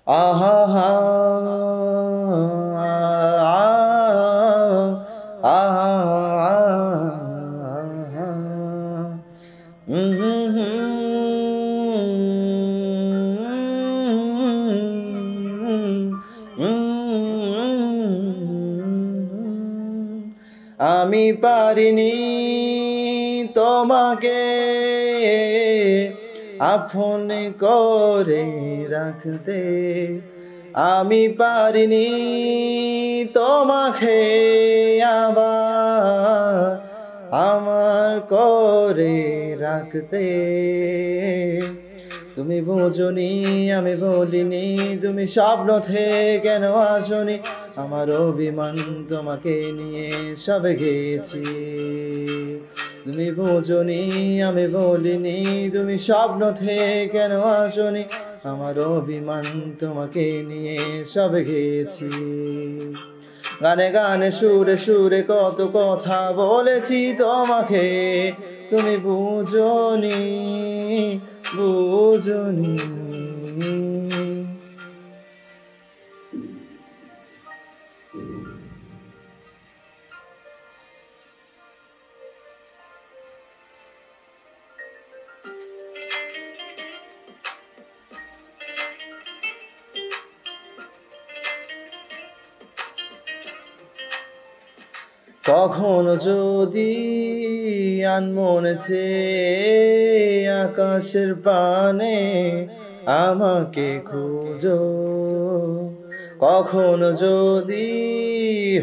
আহা হা আমি পারিনি তোমাকে আপন করে রাখতে, আমি পারিনি তোমাকে আবার আমার করে রাখতে। তুমি বোঝনি আমি বলিনি, তুমি স্বপ্ন থেকে কেন আসনি, আমার অভিমান তোমাকে নিয়ে সব গেছি। তুমি বোঝনি আমি বলিনি, তুমি স্বপ্ন থেকে কেন আসনি, আমার অভিমান তোমাকে নিয়ে সব গেছি। গানে গানে সুরে সুরে কত কথা বলেছি তোমাকে, তুমি বুঝনি বুঝনি। কখনো যদি আনমনে চেয়ে আকাশের পানে আমাকে খুঁজো, কখনো যদি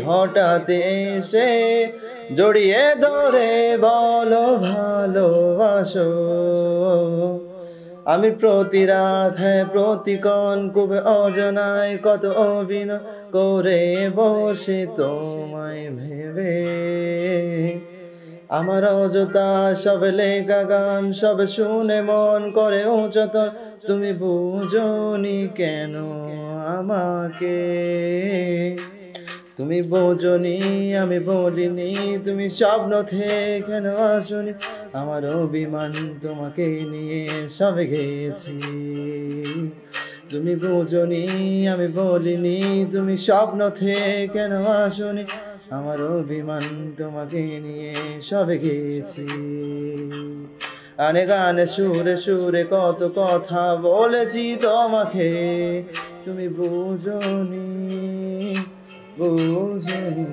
হঠাৎ এসে জড়িয়ে ধরে বলো ভালোবাসো, আমি প্রতি রাত প্রতিক্ষণ খুব অজানায় কত অভিনয় করে বসে তোমায় ভেবে। আমার অযথা সব লেখা গান সব শুনে মন করে যতন, তুমি বুঝনি কেন আমাকে। তুমি বোঝনি আমি বলিনি, তুমি স্বপ্ন থেকে কেন আসনি, আমার অভিমান তোমাকে নিয়ে সব গেছি। তুমি বোঝনি আমি বলিনি, তুমি স্বপ্ন থেকে কেন আসনি, আমার অভিমান তোমাকে নিয়ে সব গেছি। গানে গানে সুরে সুরে কত কথা বলেছি তোমাকে, তুমি বুঝনি বুঝনি।